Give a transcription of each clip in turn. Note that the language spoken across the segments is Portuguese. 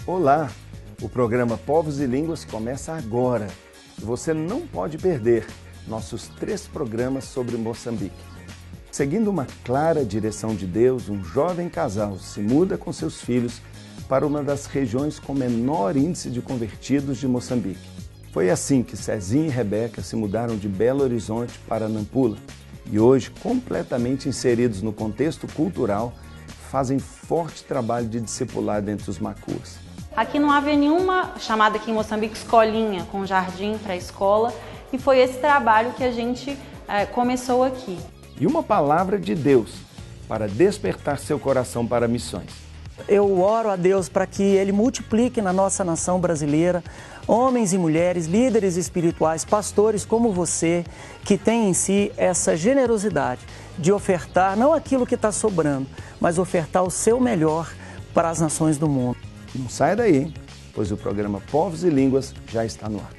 Olá! O programa Povos e Línguas começa agora. Você não pode perder nossos 3 programas sobre Moçambique. Seguindo uma clara direção de Deus, um jovem casal se muda com seus filhos para uma das regiões com menor índice de convertidos de Moçambique. Foi assim que Cezinha e Rebeca se mudaram de Belo Horizonte para Nampula e hoje, completamente inseridos no contexto cultural, fazem forte trabalho de discipulado entre os macuas. Aqui não havia nenhuma, chamada aqui em Moçambique, escolinha, com jardim para a escola, e foi esse trabalho que a gente começou aqui. E uma palavra de Deus para despertar seu coração para missões. Eu oro a Deus para que Ele multiplique na nossa nação brasileira homens e mulheres, líderes espirituais, pastores como você, que têm em si essa generosidade de ofertar não aquilo que está sobrando, mas ofertar o seu melhor para as nações do mundo. Não saia daí, hein? Pois o programa Povos e Línguas já está no ar.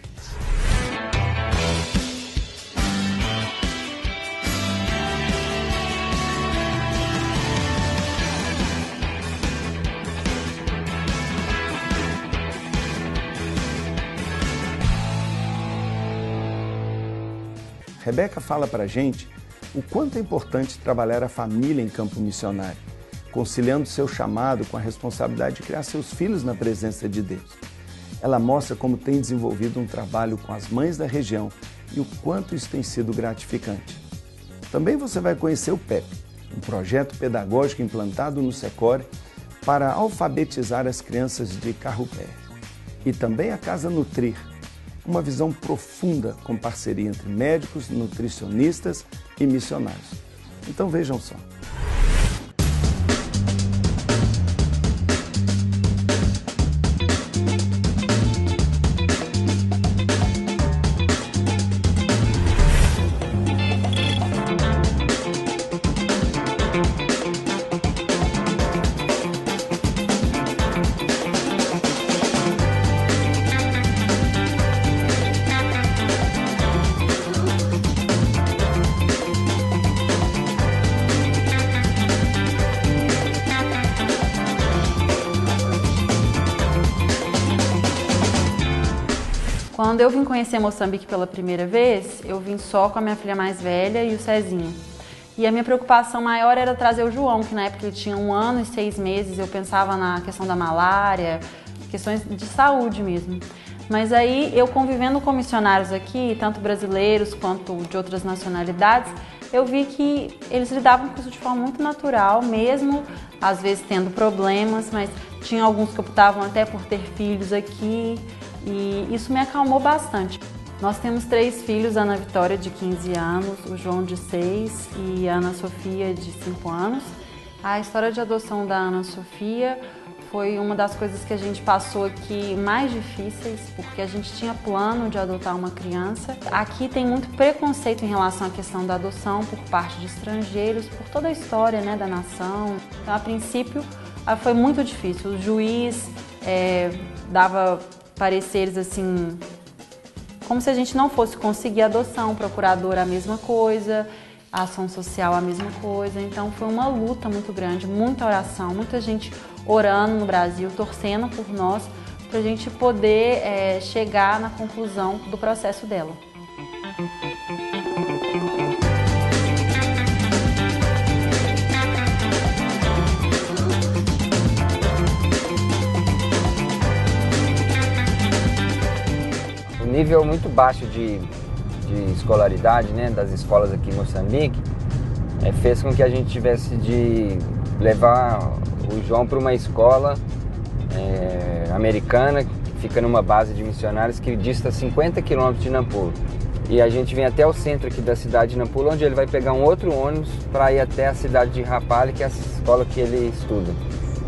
Rebeca fala para a gente o quanto é importante trabalhar a família em campo missionário, conciliando seu chamado com a responsabilidade de criar seus filhos na presença de Deus. Ela mostra como tem desenvolvido um trabalho com as mães da região e o quanto isso tem sido gratificante. Também você vai conhecer o PEP, um projeto pedagógico implantado no Secore para alfabetizar as crianças de Carrupé. E também a Casa Nutrir, uma visão profunda com parceria entre médicos, nutricionistas e missionários. Então vejam só. Quando eu vim conhecer Moçambique pela primeira vez, eu vim só com a minha filha mais velha e o Cezinho. E a minha preocupação maior era trazer o João, que na época ele tinha 1 ano e 6 meses, eu pensava na questão da malária, questões de saúde mesmo. Mas aí, eu convivendo com missionários aqui, tanto brasileiros quanto de outras nacionalidades, eu vi que eles lidavam com isso de forma muito natural, mesmo às vezes tendo problemas, mas tinha alguns que optavam até por ter filhos aqui. E isso me acalmou bastante. Nós temos 3 filhos, a Ana Vitória de 15 anos, o João de 6 e a Ana Sofia de 5 anos. A história de adoção da Ana Sofia foi uma das coisas que a gente passou aqui mais difíceis, porque a gente tinha plano de adotar uma criança. Aqui tem muito preconceito em relação à questão da adoção por parte de estrangeiros, por toda a história, né, da nação. Então, a princípio, foi muito difícil. O juiz dava pareceres assim, como se a gente não fosse conseguir adoção, o procurador a mesma coisa, a ação social a mesma coisa. Então foi uma luta muito grande, muita oração, muita gente orando no Brasil, torcendo por nós, para a gente poder chegar na conclusão do processo dela. Nível muito baixo de escolaridade, né, das escolas aqui em Moçambique, fez com que a gente tivesse de levar o João para uma escola americana, que fica numa base de missionários que dista 50 quilômetros de Nampula. E a gente vem até o centro aqui da cidade de Nampula, onde ele vai pegar um outro ônibus para ir até a cidade de Rapalha, que é a escola que ele estuda.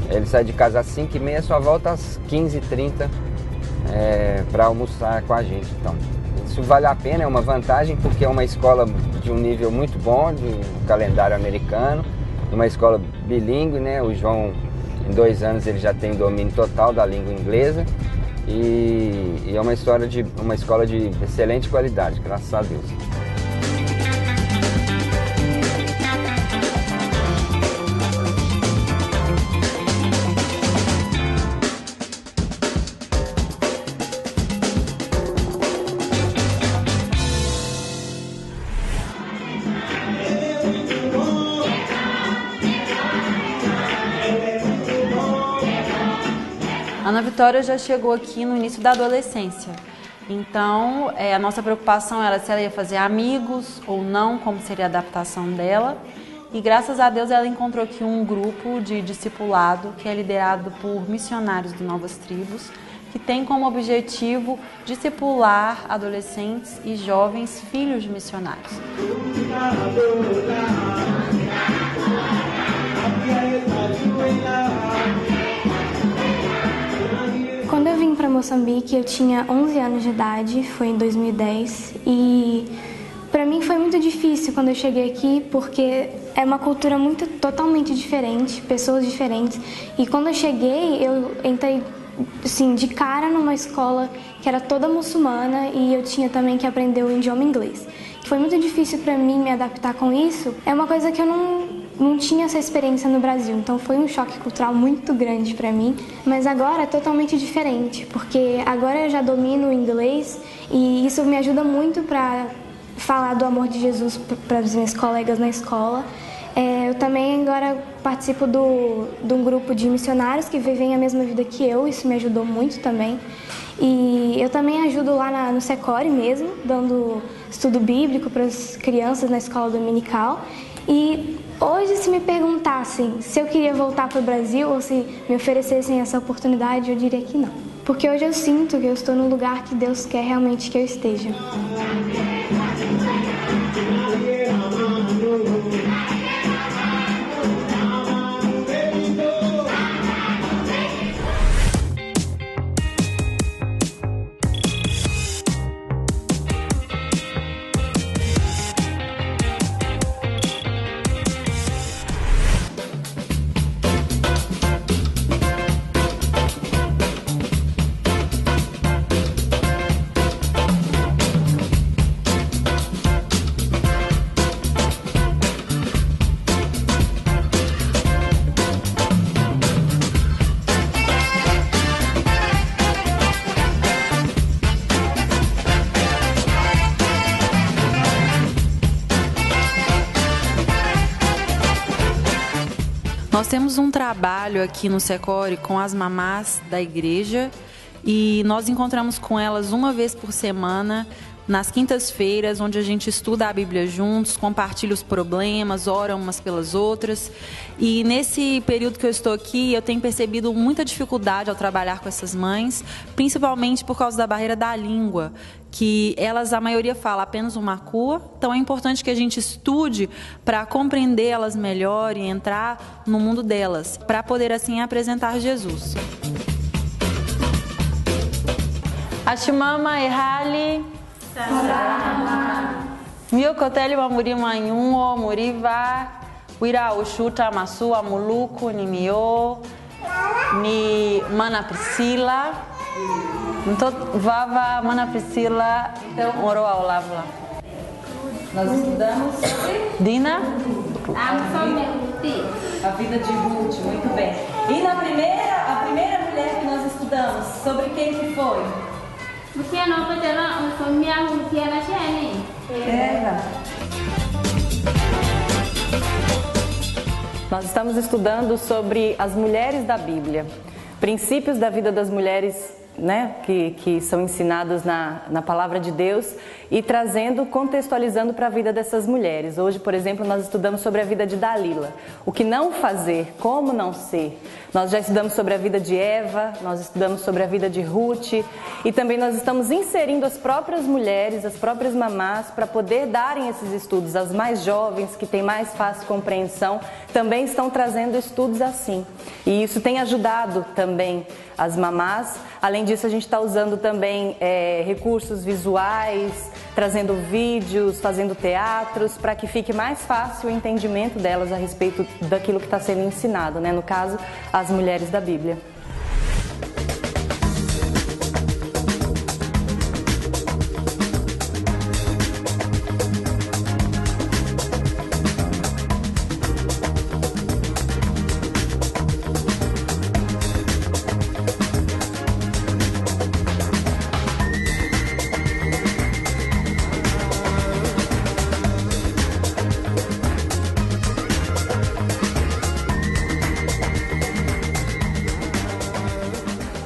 Ele sai de casa às 5h30, só volta às 15h30 para almoçar com a gente. Então, isso vale a pena, é uma vantagem, porque é uma escola de um nível muito bom, de um calendário americano, uma escola bilíngue, né? O João, em 2 anos, ele já tem domínio total da língua inglesa e é uma escola de excelente qualidade, graças a Deus. Ana Vitória já chegou aqui no início da adolescência. Então, a nossa preocupação era se ela ia fazer amigos ou não, como seria a adaptação dela. E graças a Deus ela encontrou aqui um grupo de discipulado que é liderado por missionários de Novas Tribos, que tem como objetivo discipular adolescentes e jovens filhos de missionários. Quando eu vim para Moçambique, eu tinha 11 anos de idade, foi em 2010, e para mim foi muito difícil quando eu cheguei aqui, porque é uma cultura totalmente diferente, pessoas diferentes, e quando eu cheguei, eu entrei assim, de cara numa escola que era toda muçulmana e eu tinha também que aprender o idioma inglês. Foi muito difícil para mim me adaptar com isso, é uma coisa que eu não tinha essa experiência no Brasil, então foi um choque cultural muito grande para mim, mas agora é totalmente diferente, porque agora eu já domino o inglês e isso me ajuda muito para falar do amor de Jesus para os meus colegas na escola. Eu também agora participo de um grupo de missionários que vivem a mesma vida que eu, isso me ajudou muito também. E eu também ajudo lá no Secore mesmo, dando estudo bíblico para as crianças na escola dominical. E hoje, se me perguntassem se eu queria voltar para o Brasil ou se me oferecessem essa oportunidade, eu diria que não. Porque hoje eu sinto que eu estou no lugar que Deus quer realmente que eu esteja. Nós temos um trabalho aqui no Secore com as mamás da igreja e nós encontramos com elas uma vez por semana, nas quintas-feiras, onde a gente estuda a Bíblia juntos, compartilha os problemas, ora umas pelas outras. E nesse período que eu estou aqui, eu tenho percebido muita dificuldade ao trabalhar com essas mães, principalmente por causa da barreira da língua, que elas, a maioria, fala apenas o macua, então é importante que a gente estude para compreender elas melhor e entrar no mundo delas, para poder assim apresentar Jesus. Ashimama ehali Mio koteli wa muri manyuo muriva wira ushuta masua muluku ni mio ni mana Priscila. Então, vava mana Priscila oro ao lavla. Nós estudamos Dina a vida de Ruth, muito bem. E a primeira mulher que nós estudamos, sobre quem que foi? Nós estamos estudando sobre as mulheres da Bíblia, princípios da vida das mulheres, né, que são ensinados na palavra de Deus e contextualizando para a vida dessas mulheres. Hoje, por exemplo, nós estudamos sobre a vida de Dalila, o que não fazer, como não ser. Nós já estudamos sobre a vida de Eva, nós estudamos sobre a vida de Ruth e também nós estamos inserindo as próprias mulheres, as próprias mamás, para poder darem esses estudos. As mais jovens, que têm mais fácil compreensão, também estão trazendo estudos assim. E isso tem ajudado também as mamás. Além disso, a gente está usando também recursos visuais, trazendo vídeos, fazendo teatros, para que fique mais fácil o entendimento delas a respeito daquilo que está sendo ensinado, né? No caso, as mulheres da Bíblia.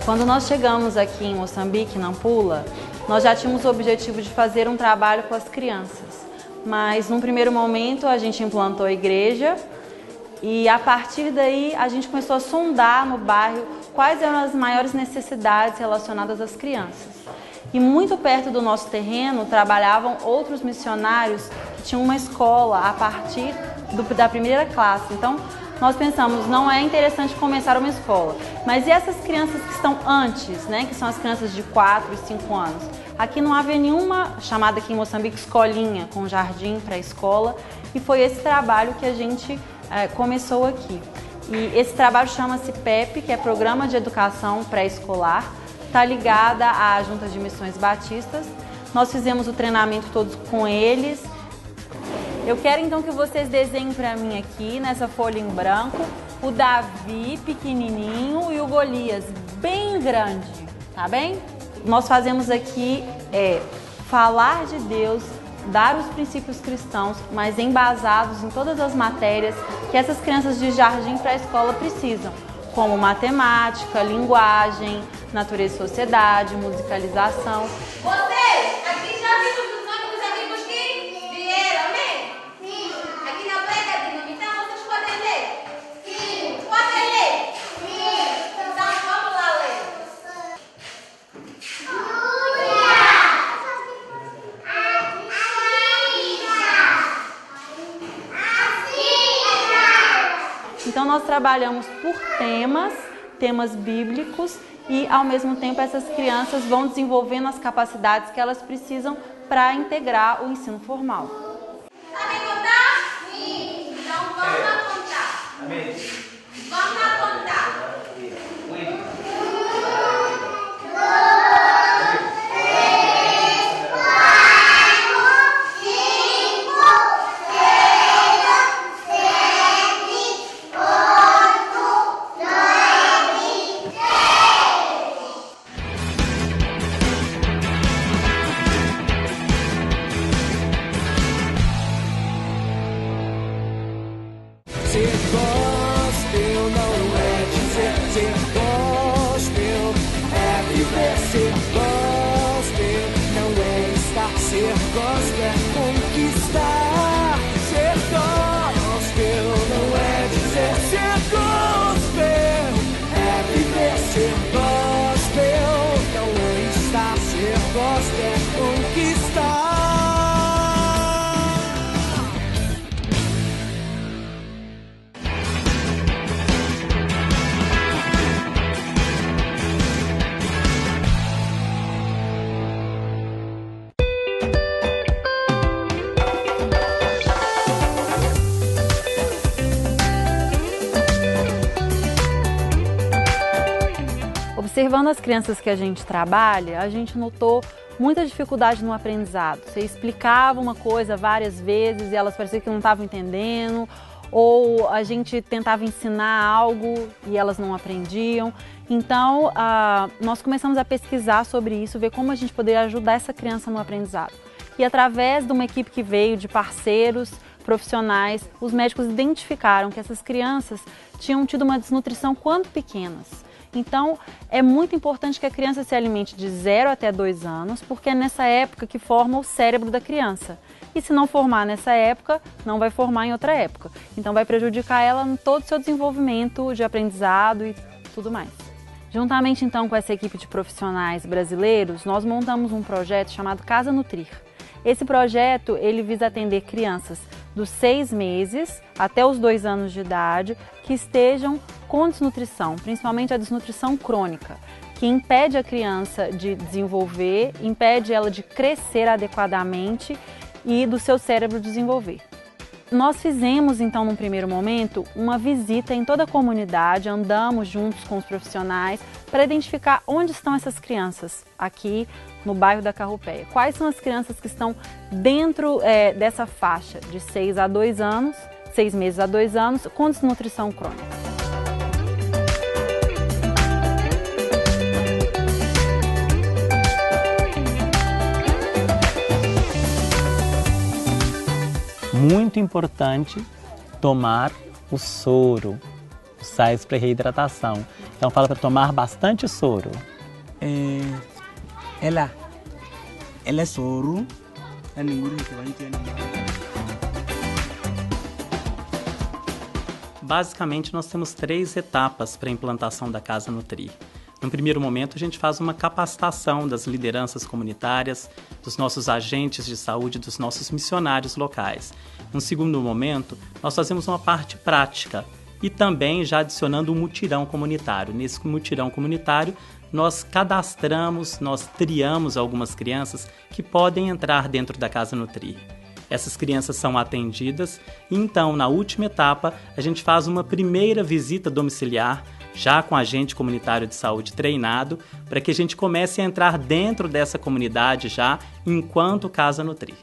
Quando nós chegamos aqui em Moçambique, Nampula, nós já tínhamos o objetivo de fazer um trabalho com as crianças. Mas, num primeiro momento, a gente implantou a igreja e, a partir daí, a gente começou a sondar no bairro quais eram as maiores necessidades relacionadas às crianças. E muito perto do nosso terreno trabalhavam outros missionários que tinham uma escola a partir da primeira classe. Então, nós pensamos, não é interessante começar uma escola, mas e essas crianças que estão antes, né, que são as crianças de 4 e 5 anos? Aqui não havia nenhuma, chamada aqui em Moçambique, escolinha, com jardim para a escola, e foi esse trabalho que a gente começou aqui. E esse trabalho chama-se PEP, que é Programa de Educação Pré-Escolar, está ligada à Junta de Missões Batistas. Nós fizemos o treinamento todos com eles. Eu quero então que vocês desenhem para mim aqui, nessa folha em branco, o Davi pequenininho e o Golias bem grande, tá bem? Nós fazemos aqui falar de Deus, dar os princípios cristãos, mas embasados em todas as matérias que essas crianças de jardim para a escola precisam, como matemática, linguagem, natureza e sociedade, musicalização. Vocês, aqui já viram os nomes dos amigos que vieram, né? Sim. Aqui na placa de nome, então vocês podem ler? Sim. Podem ler? Sim. Então vamos lá ler. Então nós trabalhamos por temas bíblicos e ao mesmo tempo essas crianças vão desenvolvendo as capacidades que elas precisam para integrar o ensino formal. Sabem contar? Sim. Então vamos lá contar. Amém. Vamos lá contar. Observando as crianças que a gente trabalha, a gente notou muita dificuldade no aprendizado. Você explicava uma coisa várias vezes e elas pareciam que não estavam entendendo, ou a gente tentava ensinar algo e elas não aprendiam. Então, nós começamos a pesquisar sobre isso, ver como a gente poderia ajudar essa criança no aprendizado. E através de uma equipe que veio de parceiros profissionais, os médicos identificaram que essas crianças tinham tido uma desnutrição quando pequenas. Então, é muito importante que a criança se alimente de 0 até 2 anos, porque é nessa época que forma o cérebro da criança. E se não formar nessa época, não vai formar em outra época. Então, vai prejudicar ela em todo o seu desenvolvimento de aprendizado e tudo mais. Juntamente, então, com essa equipe de profissionais brasileiros, nós montamos um projeto chamado Casa Nutrir. Esse projeto, ele visa atender crianças dos 6 meses até os 2 anos de idade que estejam com desnutrição, principalmente a desnutrição crônica, que impede a criança de desenvolver, impede ela de crescer adequadamente e do seu cérebro desenvolver. Nós fizemos, então, num primeiro momento, uma visita em toda a comunidade, andamos juntos com os profissionais para identificar onde estão essas crianças aqui no bairro da Carrupeia. Quais são as crianças que estão dentro dessa faixa de 6 a 2 anos, 6 meses a 2 anos, com desnutrição crônica. Muito importante tomar o soro sais para reidratação. Então fala para tomar bastante soro. Ela é soro. Basicamente, nós temos 3 etapas para a implantação da Casa Nutrir. No primeiro momento, a gente faz uma capacitação das lideranças comunitárias, dos nossos agentes de saúde, dos nossos missionários locais. No segundo momento, nós fazemos uma parte prática e também já adicionando um mutirão comunitário. Nesse mutirão comunitário, nós cadastramos, nós triamos algumas crianças que podem entrar dentro da Casa Nutrir. Essas crianças são atendidas e então, na última etapa, a gente faz uma primeira visita domiciliar, já com agente comunitário de saúde treinado, para que a gente comece a entrar dentro dessa comunidade já enquanto Casa Nutrir.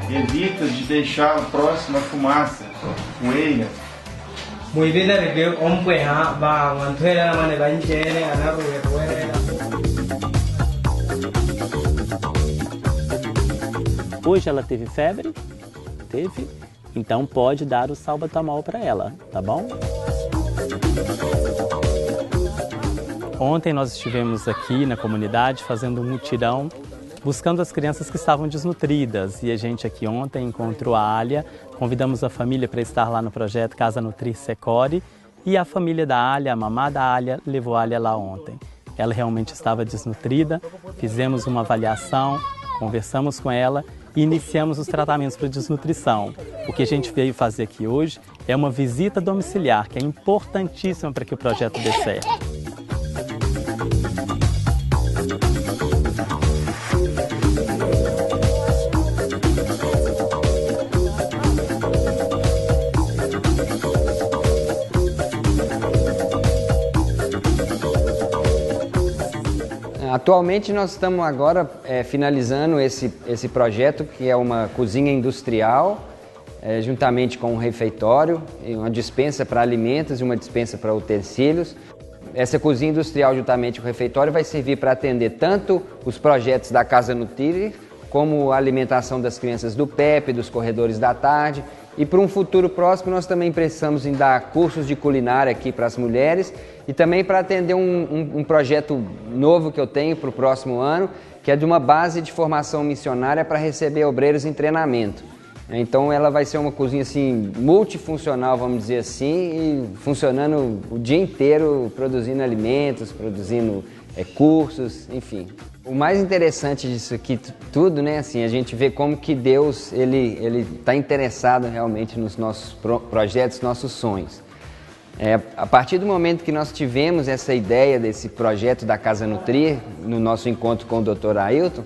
Evita de deixar próximo a fumaça, poeira. Hoje ela teve febre? Teve? Então pode dar o salbutamol para ela, tá bom? Ontem nós estivemos aqui na comunidade fazendo um mutirão, buscando as crianças que estavam desnutridas. E a gente aqui ontem encontrou a Alia, convidamos a família para estar lá no projeto Casa Nutrir Secore, e a família da Alia, a mamá da Alia, levou a Alia lá ontem. Ela realmente estava desnutrida, fizemos uma avaliação, conversamos com ela e iniciamos os tratamentos para desnutrição. O que a gente veio fazer aqui hoje é uma visita domiciliar, que é importantíssima para que o projeto dê certo. Atualmente nós estamos agora finalizando esse projeto, que é uma cozinha industrial, juntamente com um refeitório, uma dispensa para alimentos e uma dispensa para utensílios. Essa cozinha industrial, juntamente com o refeitório, vai servir para atender tanto os projetos da Casa Nutrir, como a alimentação das crianças do PEP, dos corredores da tarde. E para um futuro próximo nós também precisamos em dar cursos de culinária aqui para as mulheres e também para atender um projeto novo que eu tenho para o próximo ano, que é de uma base de formação missionária para receber obreiros em treinamento. Então ela vai ser uma cozinha assim, multifuncional, vamos dizer assim, e funcionando o dia inteiro, produzindo alimentos, produzindo cursos, enfim. O mais interessante disso aqui tudo, né, assim, a gente vê como que Deus ele está interessado realmente nos nossos projetos, nossos sonhos. A partir do momento que nós tivemos essa ideia desse projeto da Casa Nutrir, no nosso encontro com o Dr. Ailton,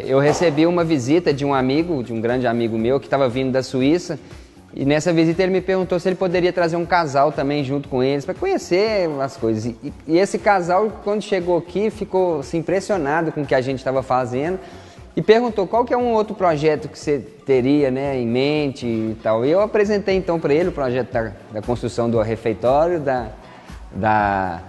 eu recebi uma visita de um amigo, de um grande amigo meu que estava vindo da Suíça, e nessa visita ele me perguntou se ele poderia trazer um casal também junto com eles, para conhecer as coisas. E esse casal, quando chegou aqui, ficou assim, impressionado com o que a gente estava fazendo e perguntou qual que é um outro projeto que você teria, né, em mente e tal. E eu apresentei então para ele o projeto da construção do refeitório, da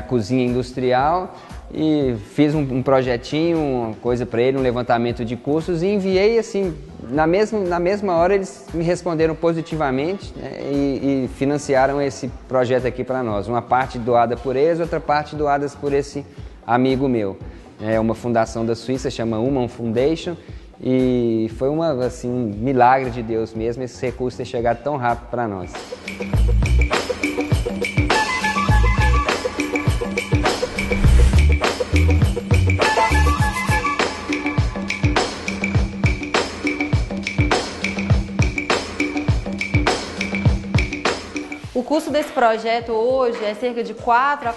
cozinha industrial, e fiz um projetinho, uma coisa para ele, um levantamento de custos, e enviei assim, na mesma hora eles me responderam positivamente, né, e financiaram esse projeto aqui para nós. Uma parte doada por eles, outra parte doada por esse amigo meu. É uma fundação da Suíça, chama Human Foundation, e foi um milagre de Deus mesmo esse recurso ter chegado tão rápido para nós. O custo desse projeto hoje é cerca de R$ 4.000 a R$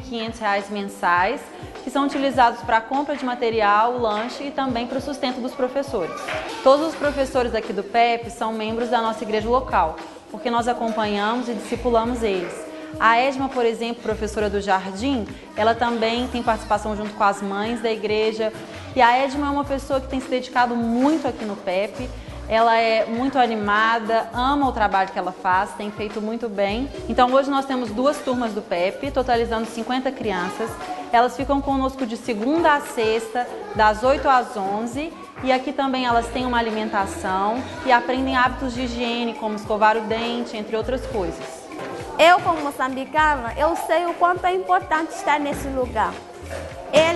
4.500 mensais, que são utilizados para a compra de material, lanche e também para o sustento dos professores. Todos os professores aqui do PEP são membros da nossa igreja local, porque nós acompanhamos e discipulamos eles. A Edma, por exemplo, professora do Jardim, ela também tem participação junto com as mães da igreja. E a Edma é uma pessoa que tem se dedicado muito aqui no PEP. Ela é muito animada, ama o trabalho que ela faz, tem feito muito bem. Então hoje nós temos 2 turmas do PEP, totalizando 50 crianças. Elas ficam conosco de segunda a sexta, das 8 às 11. E aqui também elas têm uma alimentação e aprendem hábitos de higiene, como escovar o dente, entre outras coisas. Eu, como moçambicana, eu sei o quanto é importante estar nesse lugar.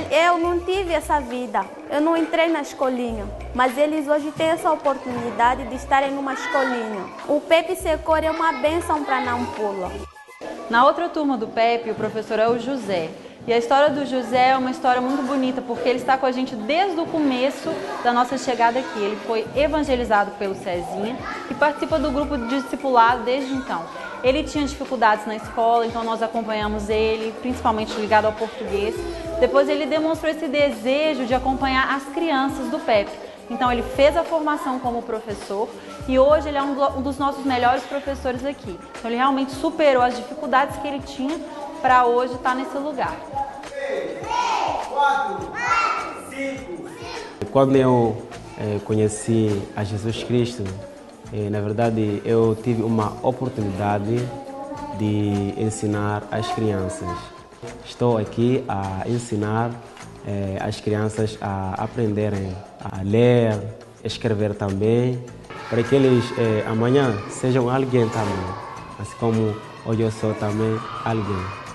Eu não tive essa vida, eu não entrei na escolinha, mas eles hoje têm essa oportunidade de estarem numa escolinha. O PEP Secor é uma bênção para Nampula. Na outra turma do PEP, o professor é o José. E a história do José é uma história muito bonita, porque ele está com a gente desde o começo da nossa chegada aqui. Ele foi evangelizado pelo Cezinha e participa do grupo de discipulado desde então. Ele tinha dificuldades na escola, então nós acompanhamos ele, principalmente ligado ao português. Depois ele demonstrou esse desejo de acompanhar as crianças do PEP. Então ele fez a formação como professor e hoje ele é um dos nossos melhores professores aqui. Então ele realmente superou as dificuldades que ele tinha para hoje estar nesse lugar. 3, 4, 5. Quando eu conheci a Jesus Cristo, na verdade eu tive uma oportunidade de ensinar as crianças. Estou aqui a ensinar as crianças a aprenderem a ler, escrever também, para que eles amanhã sejam alguém também, assim como hoje eu sou também alguém.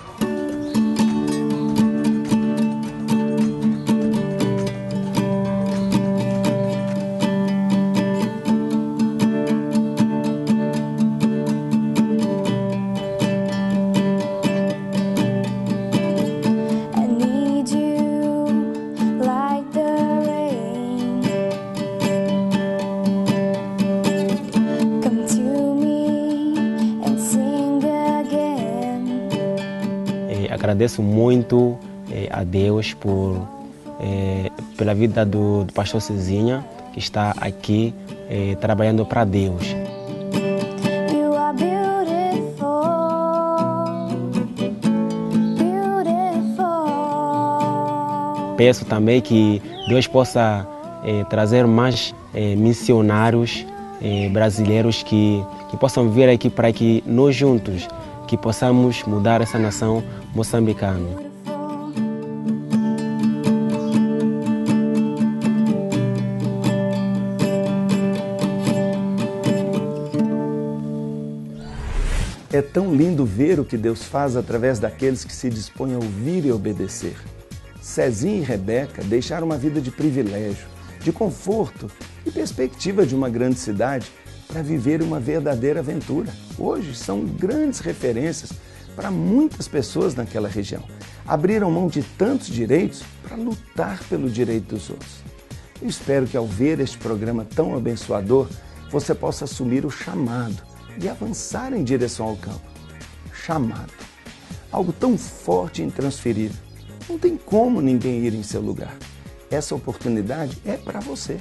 Agradeço muito a Deus pela vida do pastor Cezinha, que está aqui trabalhando para Deus. Peço também que Deus possa trazer mais missionários brasileiros que possam vir aqui para que nós juntos que possamos mudar essa nação moçambicana. É tão lindo ver o que Deus faz através daqueles que se dispõem a ouvir e obedecer. Cezinha e Rebeca deixaram uma vida de privilégio, de conforto e perspectiva de uma grande cidade para viver uma verdadeira aventura. Hoje são grandes referências para muitas pessoas naquela região. Abriram mão de tantos direitos para lutar pelo direito dos outros. Eu espero que ao ver este programa tão abençoador, você possa assumir o chamado e avançar em direção ao campo. Chamado. Algo tão forte e intransferível. Não tem como ninguém ir em seu lugar. Essa oportunidade é para você.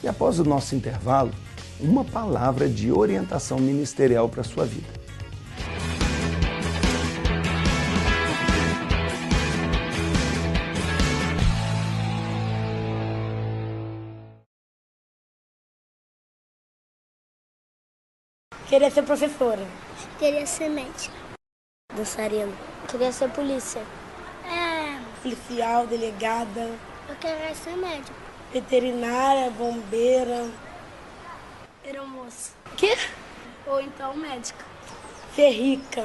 E após o nosso intervalo, uma palavra de orientação ministerial para a sua vida. Queria ser professora. Queria ser médica. Dançarina. Queria ser polícia. Policial, delegada. Eu queria ser médica. Veterinária, bombeira. Aeromoça. Quê? Ou então médica. Ser rica.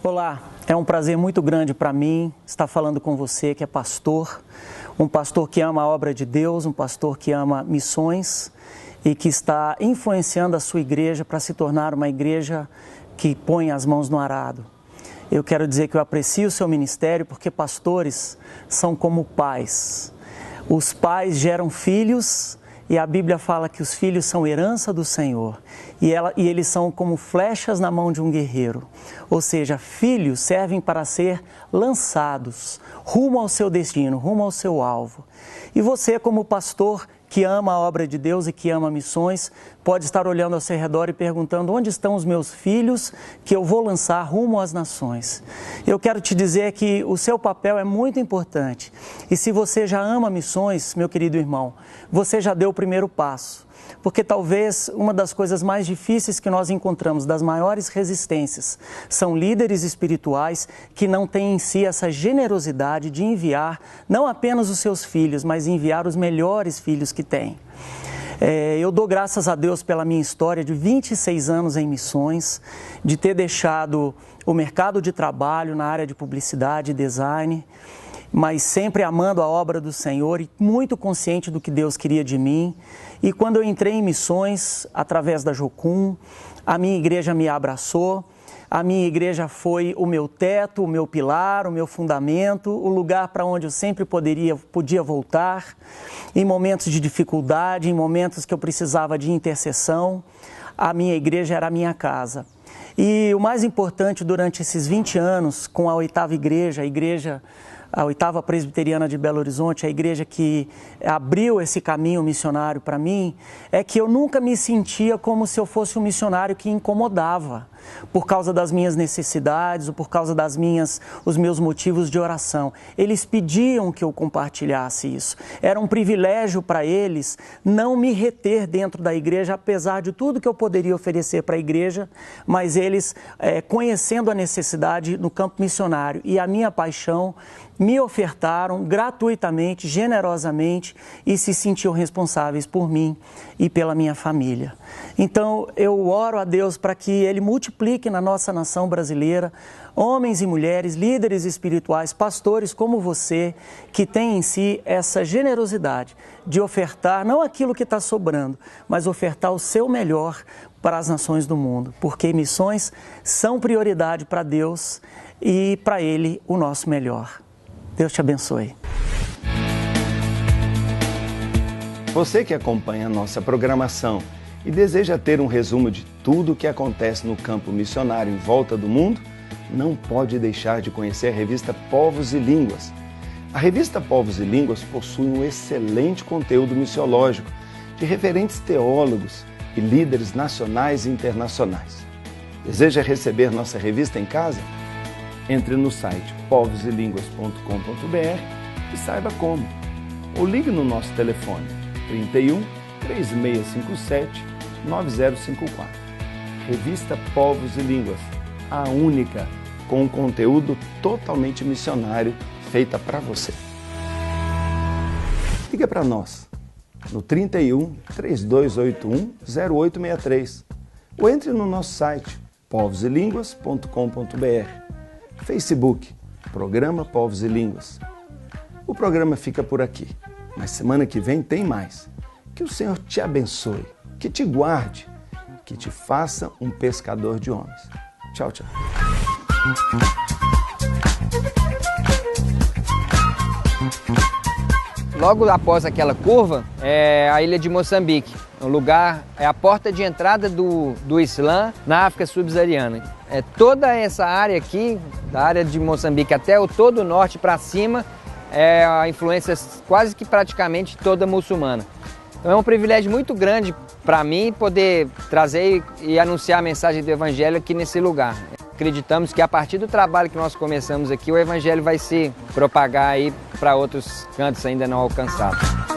Olá, é um prazer muito grande para mim estar falando com você que é pastor, um pastor que ama a obra de Deus, um pastor que ama missões e que está influenciando a sua igreja para se tornar uma igreja que põe as mãos no arado. Eu quero dizer que eu aprecio o seu ministério porque pastores são como pais. Os pais geram filhos e a Bíblia fala que os filhos são herança do Senhor e eles são como flechas na mão de um guerreiro. Ou seja, filhos servem para ser lançados rumo ao seu destino, rumo ao seu alvo. E você, como pastor, que ama a obra de Deus e que ama missões, pode estar olhando ao seu redor e perguntando: onde estão os meus filhos que eu vou lançar rumo às nações? Eu quero te dizer que o seu papel é muito importante. E se você já ama missões, meu querido irmão, você já deu o primeiro passo. Porque talvez uma das coisas mais difíceis que nós encontramos, das maiores resistências, são líderes espirituais que não têm em si essa generosidade de enviar não apenas os seus filhos, mas enviar os melhores filhos que têm. Eu dou graças a Deus pela minha história de 26 anos em missões, de ter deixado o mercado de trabalho na área de publicidade e design, mas sempre amando a obra do Senhor e muito consciente do que Deus queria de mim. E quando eu entrei em missões, através da Jocum, a minha igreja me abraçou, a minha igreja foi o meu teto, o meu pilar, o meu fundamento, o lugar para onde eu sempre podia voltar, em momentos de dificuldade, em momentos que eu precisava de intercessão, a minha igreja era a minha casa. E o mais importante durante esses 20 anos, com a 8ª igreja, a 8ª Presbiteriana de Belo Horizonte, a igreja que abriu esse caminho missionário para mim, é que eu nunca me sentia como se eu fosse um missionário que incomodava por causa das minhas necessidades ou por causa os meus motivos de oração. Eles pediam que eu compartilhasse isso. Era um privilégio para eles não me reter dentro da igreja, apesar de tudo que eu poderia oferecer para a igreja, mas eles, conhecendo a necessidade no campo missionário e a minha paixão, me ofertaram gratuitamente, generosamente e se sentiam responsáveis por mim e pela minha família. Então, eu oro a Deus para que Ele multiplique na nossa nação brasileira homens e mulheres, líderes espirituais, pastores como você, que têm em si essa generosidade de ofertar não aquilo que está sobrando, mas ofertar o seu melhor para as nações do mundo, porque missões são prioridade para Deus e para Ele o nosso melhor. Deus te abençoe. Você que acompanha a nossa programação e deseja ter um resumo de tudo o que acontece no campo missionário em volta do mundo, não pode deixar de conhecer a revista Povos e Línguas. A revista Povos e Línguas possui um excelente conteúdo missiológico de referentes teólogos e líderes nacionais e internacionais. Deseja receber nossa revista em casa? Entre no site povoselinguas.com.br e saiba como. Ou ligue no nosso telefone 31 3657 9054. Revista Povos e Línguas, a única com um conteúdo totalmente missionário feita para você. Liga para nós no 31 3281 0863 ou entre no nosso site povoselinguas.com.br. Facebook, Programa Povos e Línguas. O programa fica por aqui, mas semana que vem tem mais. Que o Senhor te abençoe, que te guarde, que te faça um pescador de homens. Tchau, tchau. Logo após aquela curva, é a ilha de Moçambique. O lugar é a porta de entrada do Islã na África subsaariana. Toda essa área aqui, da área de Moçambique até todo o norte para cima, é a influência quase que praticamente toda muçulmana. Então é um privilégio muito grande para mim poder trazer e anunciar a mensagem do Evangelho aqui nesse lugar. Acreditamos que a partir do trabalho que nós começamos aqui, o Evangelho vai se propagar aí para outros cantos ainda não alcançados.